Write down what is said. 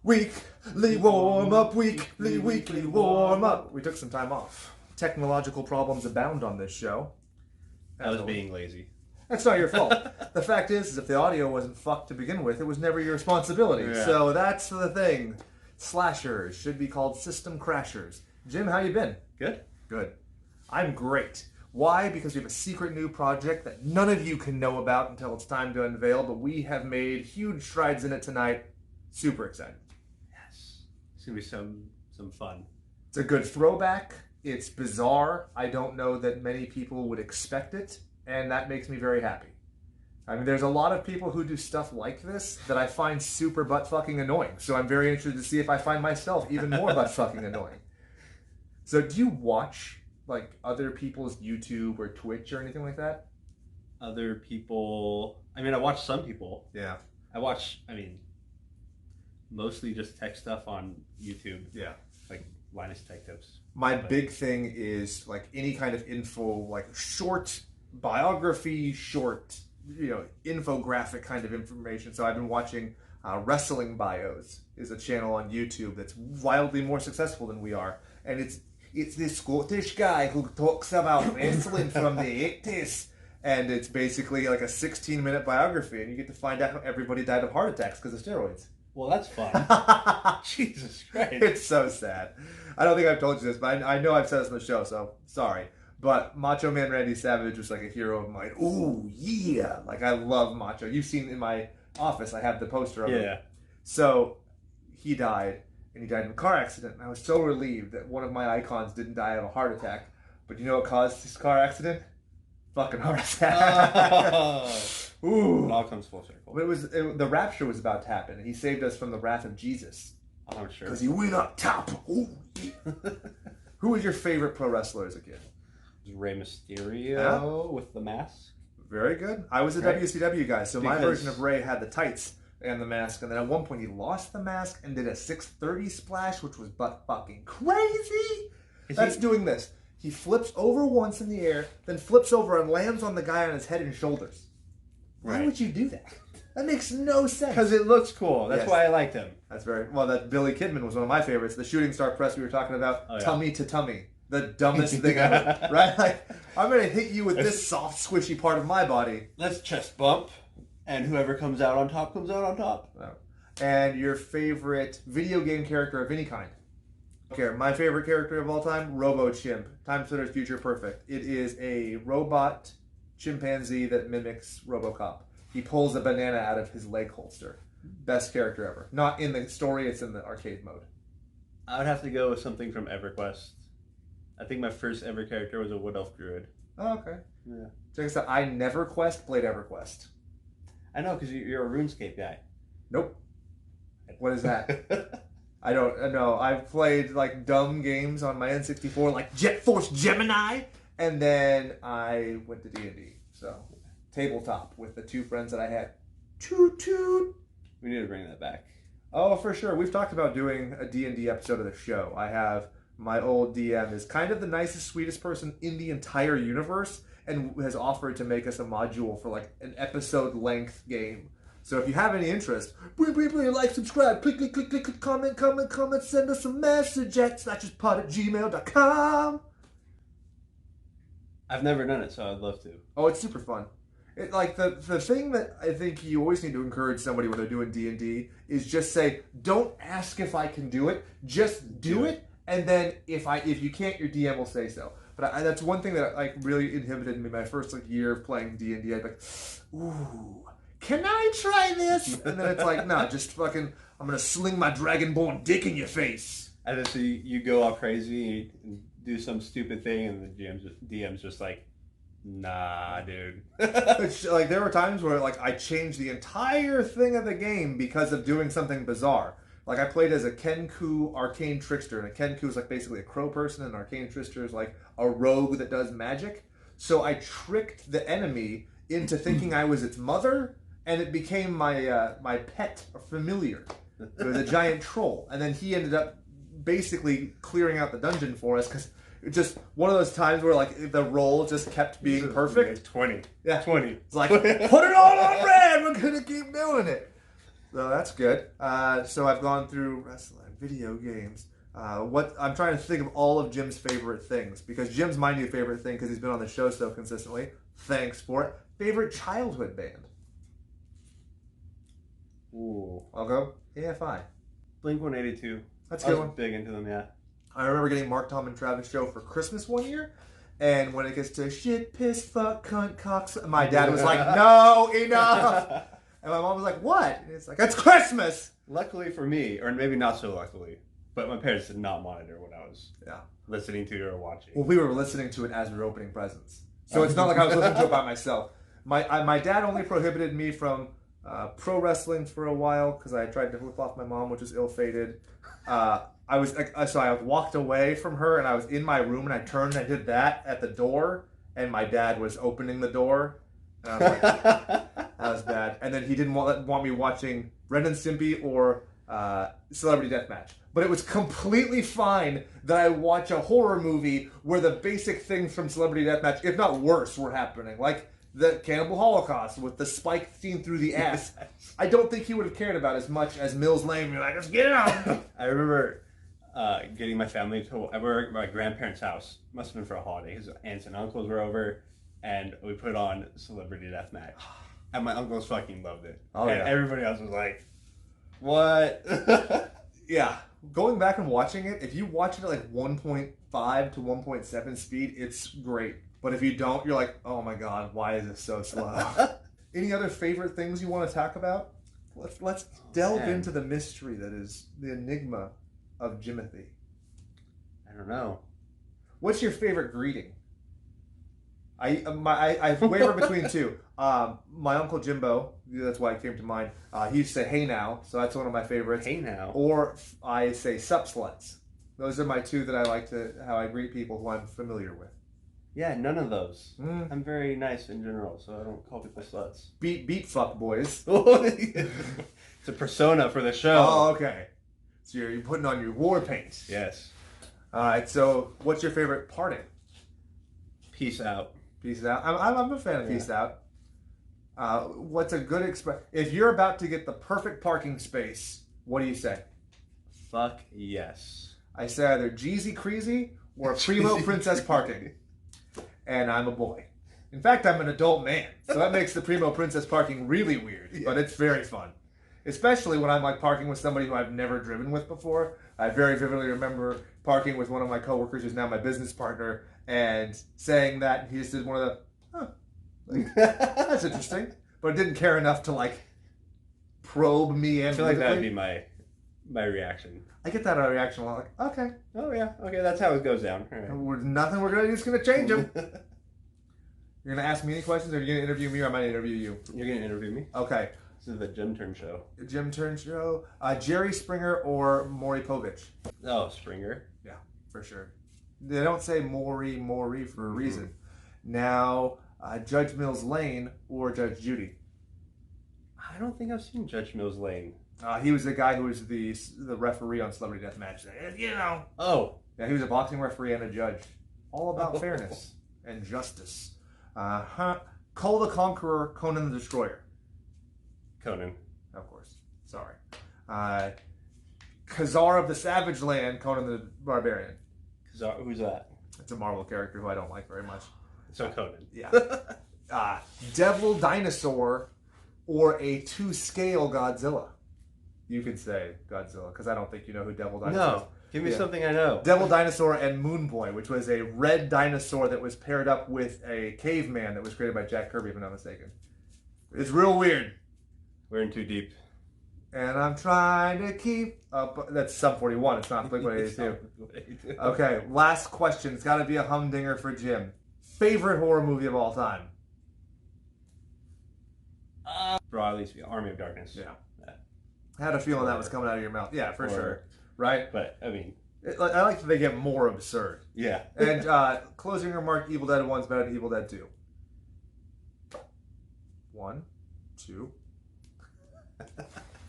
Weekly warm-up, weekly warm-up. We took some time off. Technological problems abound on this show. I was being lazy. That's not your fault. The fact is if the audio wasn't fucked to begin with, it was never your responsibility. Yeah. So that's the thing. Slashers should be called system crashers. Jim, how you been? Good. Good. I'm great. Why? Because we have a secret new project that none of you can know about until it's time to unveil, but we have made huge strides in it tonight. Super excited. Yes. It's going to be some fun. It's a good throwback. It's bizarre. I don't know that many people would expect it, and that makes me very happy. I mean, there's a lot of people who do stuff like this that I find super butt-fucking annoying, so I'm very interested to see if I find myself even more butt-fucking annoying. So do you watch, like, other people's YouTube or Twitch or anything like that? Other people... I mean, I watch some people. Yeah. Mostly just tech stuff on YouTube. Yeah. Like, Linus Tech Tips. My big thing is, like, any kind of info, like, short biography, short, infographic kind of information. So I've been watching Wrestling Bios is a channel on YouTube that's wildly more successful than we are. And it's this Scottish guy who talks about wrestling from the 80s. And it's basically like a 16-minute biography. And you get to find out how everybody died of heart attacks because of steroids. Well, that's fun. Jesus Christ. It's so sad. I don't think I've told you this, but I know I've said this on the show, so sorry. But Macho Man Randy Savage was like a hero of mine. Ooh, yeah. Like, I love Macho. You've seen in my office, I have the poster of him. Yeah. So, he died, and he died in a car accident. And I was so relieved that one of my icons didn't die of a heart attack. But you know what caused his car accident? Fucking heart attack. Ooh. It all comes full circle. The rapture was about to happen, and he saved us from the wrath of Jesus. I'm sure. Because he went up top. Ooh. Who was your favorite pro wrestler as a kid? Rey Mysterio with the mask. Very good. I was a WCW guy, so my version of Rey had the tights and the mask, and then at one point he lost the mask and did a 630 splash, which was butt fucking crazy. That's doing this. He flips over once in the air, then flips over and lands on the guy on his head and shoulders. Why would you do that? That makes no sense. Because it looks cool. That's why I liked him. That's that Billy Kidman was one of my favorites. The shooting star press we were talking about, tummy to tummy. The dumbest thing ever. Right? Like, I'm going to hit you with this soft, squishy part of my body. Let's chest bump, and whoever comes out on top comes out on top. Oh. And your favorite video game character of any kind? Okay, my favorite character of all time, Robo Chimp. Time Splitter's Future Perfect. It is a robot chimpanzee that mimics RoboCop. He pulls a banana out of his leg holster. Best character ever. Not in the story, it's in the arcade mode. I would have to go with something from EverQuest. I think my first ever character was a Wood Elf Druid. Oh, okay. Yeah. Check this out. I never played EverQuest. I know, because you're a RuneScape guy. Nope. What is that? I don't know. I've played like dumb games on my N64, like Jet Force Gemini, and then I went to D&D. So, tabletop with the two friends that I had. Toot toot. We need to bring that back. Oh, for sure. We've talked about doing a D&D episode of the show. I have my old DM is kind of the nicest, sweetest person in the entire universe, and has offered to make us a module for like an episode length game. So if you have any interest, please like, subscribe, click, comment, send us a message at slasherspod@gmail.com. I've never done it, so I'd love to. Oh, it's super fun. The thing that I think you always need to encourage somebody when they're doing D&D is just say, don't ask if I can do it, just do it, and then if you can't, your DM will say so. But that's one thing that like really inhibited me my first year of playing D&D. I'd be like, ooh, can I try this? And then it's like, no, just fucking, I'm going to sling my dragonborn dick in your face. And then so you go all crazy and do some stupid thing, and the DM's just like, nah, dude. Like, there were times where like I changed the entire thing of the game because of doing something bizarre. Like, I played as a Kenku arcane trickster, and a Kenku is like basically a crow person, and an arcane trickster is like a rogue that does magic. So I tricked the enemy into thinking I was its mother, and it became my pet or familiar. It was a giant troll, and then he ended up basically clearing out the dungeon for us because it's just one of those times where like the roll just kept being perfect. 20. Yeah, 20. It's like, put it all on red. We're gonna keep doing it. So that's good. So I've gone through wrestling, video games. What I'm trying to think of all of Jim's favorite things, because Jim's my new favorite thing because he's been on the show so consistently. Thanks for it. Favorite childhood band? Ooh. I'll go AFI. Blink-182. That's a I good was one. big into them, yeah. I remember getting Mark, Tom, and Travis show for Christmas one year, and when it gets to shit, piss, fuck, cunt, cocks, my dad was like, "No, enough." And my mom was like, "What?" And it's like, "It's Christmas." Luckily for me, or maybe not so luckily, but my parents did not monitor what I was listening to or watching. Well, we were listening to it as we were opening presents, so it's not like I was listening to it by myself. My dad only prohibited me from pro wrestling for a while because I tried to flip off my mom, which was ill-fated. I walked away from her and I was in my room and I turned and I did that at the door and my dad was opening the door and I was like, that was bad. And then he didn't want me watching Ren and Stimpy or Celebrity Deathmatch. But it was completely fine that I watch a horror movie where the basic things from Celebrity Deathmatch, if not worse, were happening. Like the Cannibal Holocaust with the spike seen through the ass. I don't think he would have cared about as much as Mills Lane. You're like, let's get it out. I remember getting my family to my grandparents' house. Must have been for a holiday. His aunts and uncles were over, and we put on Celebrity Deathmatch. And my uncles fucking loved it. Oh, and yeah. everybody else was like, what? Yeah. Going back and watching it, if you watch it at like 1.5 to 1.7 speed, it's great. But if you don't, you're like, oh my god, why is this so slow? Any other favorite things you want to talk about? Let's delve into the mystery that is the enigma of Jimothy. I don't know. What's your favorite greeting? I waver between two. My Uncle Jimbo, that's why it came to mind. He used to say, "Hey now," so that's one of my favorites. Hey now. Or I say, "Sup sluts." Those are my two that I like how I greet people who I'm familiar with. Yeah, none of those. I'm very nice in general, so I don't call people sluts. Beat fuck boys. It's a persona for the show. Oh, okay. So you're putting on your war paint. Yes. All right. So, what's your favorite parting? Peace out. Peace out. I'm a fan of peace out. What's a good expression? If you're about to get the perfect parking space, what do you say? Fuck yes. I say either Jeezy Creasy or Primo Princess Parking. And I'm a boy. In fact, I'm an adult man. So that makes the Primo Princess Parking really weird. But it's very fun. Especially when I'm like parking with somebody who I've never driven with before. I very vividly remember parking with one of my coworkers who's now my business partner and saying that he just did one of the, that's interesting. But didn't care enough to like probe me in. I feel like that would be my reaction. I get that reaction a lot. Like, okay. Oh yeah, okay, that's how it goes down. All right. Nothing we're gonna do is gonna change them. You're gonna ask me any questions, or you're gonna interview me, or I might interview you. You're gonna interview me. Okay. This is the Jimtern show. Jimtern show. Jerry Springer or Maury Povich? Oh, Springer. Yeah, for sure. They don't say Maury for a reason. Now, Judge Mills Lane or Judge Judy? I don't think I've seen Judge Mills Lane. He was the guy who was the referee on Celebrity Deathmatch. You know. Oh. Yeah, he was a boxing referee and a judge. All about fairness and justice. Cole the Conqueror, Conan the Destroyer. Conan. Of course. Sorry. Khazar of the Savage Land, Conan the Barbarian. Khazar, who's that? It's a Marvel character who I don't like very much. So Conan. Yeah. Devil Dinosaur or a 2-scale Godzilla. You could say Godzilla, because I don't think you know who Devil Dinosaur is. No. Give me something I know. Devil Dinosaur and Moon Boy, which was a red dinosaur that was paired up with a caveman that was created by Jack Kirby, if I'm not mistaken. It's real weird. We're in too deep. And I'm trying to keep up. That's Sum 41. It's not Blink-182. Okay, last question. It's got to be a humdinger for Jim. Favorite horror movie of all time? Broadly speaking, Army of Darkness. Yeah. I had a feeling that was coming out of your mouth. Yeah, for sure. Right? But, I mean... I like that they get more absurd. Yeah. And closing remark, Evil Dead 1's better than Evil Dead 2. 1, 2...